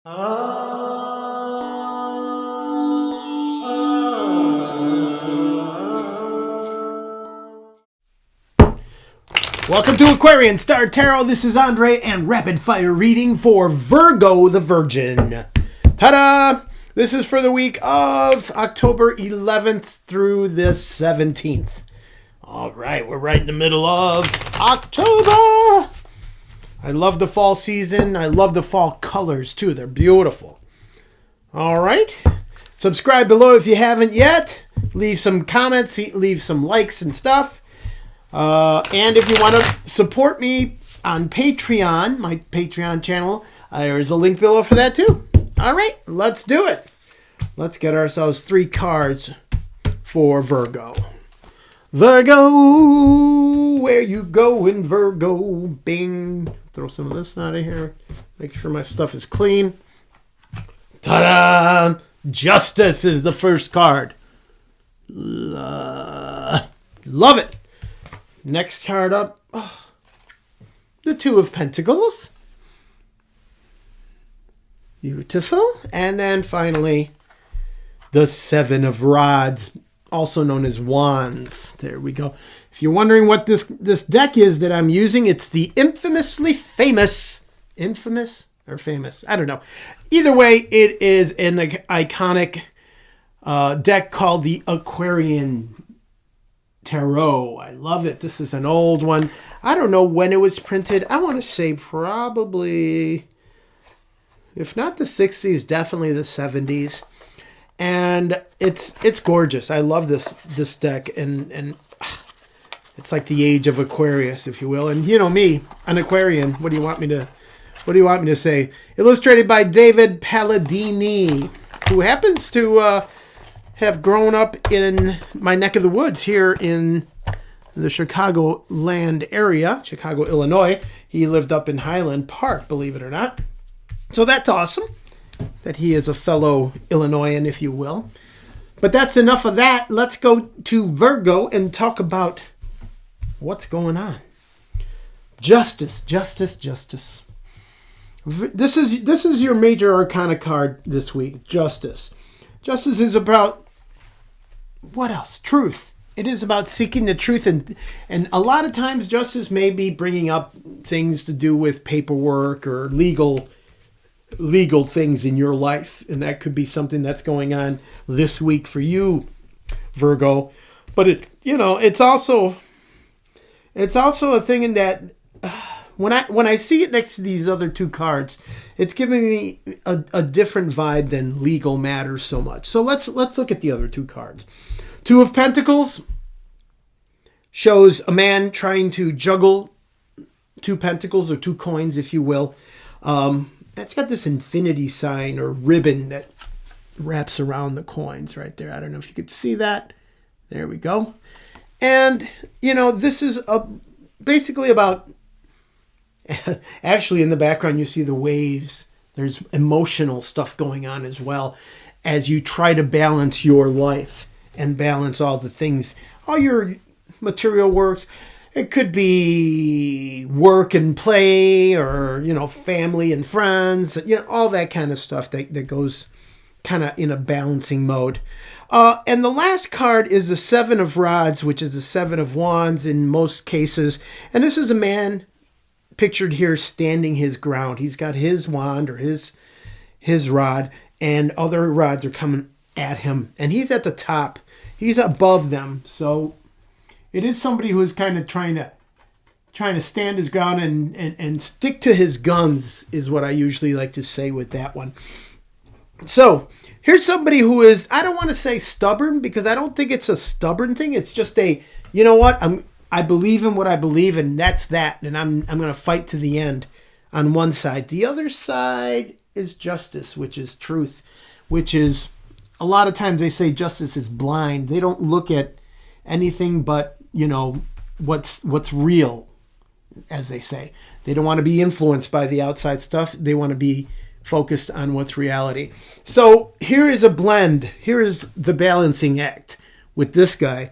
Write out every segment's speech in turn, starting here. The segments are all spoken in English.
Welcome to Aquarian Star Tarot. This is Andre and rapid fire reading for Virgo the Virgin. Ta-da! This is for the week of October 11th through the 17th. All right, we're right in the middle of October. I love the fall season. I love the fall colors too. They're beautiful. All right. Subscribe below if you haven't yet. Leave some comments, leave some likes and stuff. And if you want to support me on Patreon, my Patreon channel, there's a link below for that too. All right, let's do it. Let's get ourselves 3 cards for Virgo. Virgo, where you going, Virgo? Bing. Throw some of this out of here. Make sure my stuff is clean. Ta-da! Justice is the first card. Love it. Next card up, the 2 of Pentacles. Beautiful. And then finally, the 7 of Rods, also known as Wands. There we go. If you're wondering what this deck is that I'm using, it's the infamously famous, infamous or famous, I don't know. Either way, it is an iconic deck called the Aquarian Tarot. I love it. This is an old one. I don't know when it was printed. I want to say probably, if not the 60s, definitely the 70s. And it's gorgeous. I love this deck, and it's like the age of Aquarius, if you will. And you know me, an Aquarian. What do you want me to say? Illustrated by David Palladini, who happens to have grown up in my neck of the woods here in the Chicago land area, Chicago, Illinois. He lived up in Highland Park, believe it or not. So that's awesome that he is a fellow Illinoisan, if you will. But that's enough of that. Let's go to Virgo and talk about what's going on. Justice, justice, justice. This is your major arcana card this week, Justice. Justice is about, what else? Truth. It is about seeking the truth, and a lot of times justice may be bringing up things to do with paperwork or legal things in your life, and that could be something that's going on this week for you, Virgo. But it's also a thing in that when I see it next to these other 2 cards, it's giving me a different vibe than legal matters so much. So let's look at the other 2 cards. 2 of Pentacles shows a man trying to juggle 2 pentacles, or 2 coins, if you will. It's got this infinity sign or ribbon that wraps around the coins right there. I don't know if you could see that. There we go. And, this is basically about, actually in the background you see the waves. There's emotional stuff going on as well as you try to balance your life and balance all the things, all your material works. It could be work and play, or, family and friends, all that kind of stuff that goes kind of in a balancing mode. And the last card is the 7 of Rods, which is the 7 of Wands in most cases. And this is a man pictured here standing his ground. He's got his wand or his rod, and other rods are coming at him. And he's at the top. He's above them. So it is somebody who is kind of trying to stand his ground and stick to his guns, is what I usually like to say with that one. So here's somebody who is, I don't want to say stubborn, because I don't think it's a stubborn thing. It's just a, you know what, I believe in what I believe, and that's that. And I'm going to fight to the end on one side. The other side is justice, which is truth, which is, a lot of times they say justice is blind. They don't look at anything but, what's real, as they say. They don't want to be influenced by the outside stuff. They want to be focused on what's reality. So here is a blend. Here is the balancing act with this guy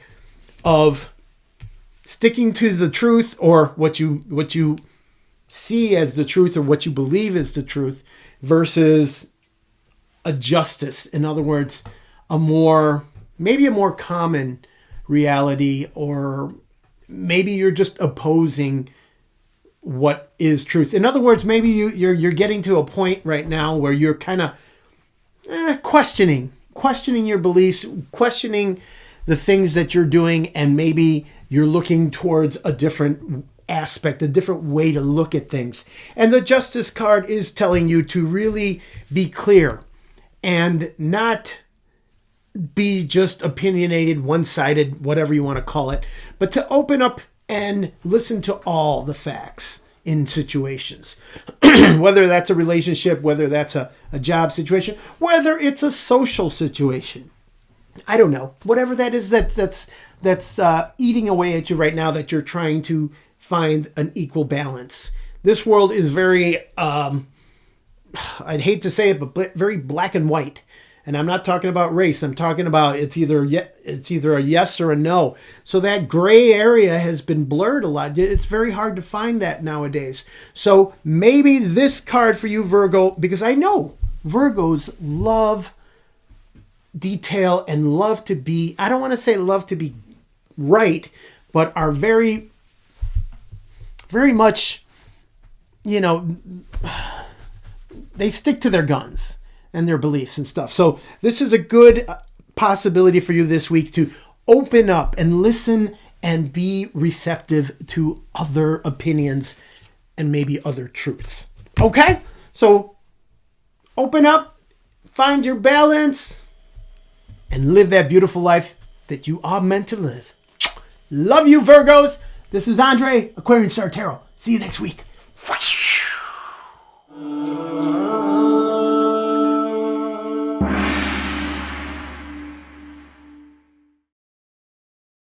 of sticking to the truth, or what you see as the truth, or what you believe is the truth, versus a justice. In other words, maybe a more common reality, or maybe you're just opposing what is truth. In other words, maybe you're getting to a point right now where you're kind of questioning your beliefs, questioning the things that you're doing, and maybe you're looking towards a different aspect, a different way to look at things. And the Justice card is telling you to really be clear and not be just opinionated, one-sided, whatever you want to call it, but to open up and listen to all the facts in situations. Whether that's a relationship, whether that's a job situation, whether it's a social situation. I don't know. Whatever that is that's eating away at you right now, that you're trying to find an equal balance. This world is very, I'd hate to say it, but very black and white. And I'm not talking about race. I'm talking about it's either a yes or a no. So that gray area has been blurred a lot. It's very hard to find that nowadays. So maybe this card for you, Virgo, because I know Virgos love detail and love to be, I don't want to say love to be right, but are very, very much, they stick to their guns and their beliefs and stuff. So this is a good possibility for you this week to open up and listen and be receptive to other opinions and maybe other truths. Okay? So open up, find your balance, and live that beautiful life that you are meant to live. Love you, Virgos. This is Andre, Aquarian Star Tarot. See you next week.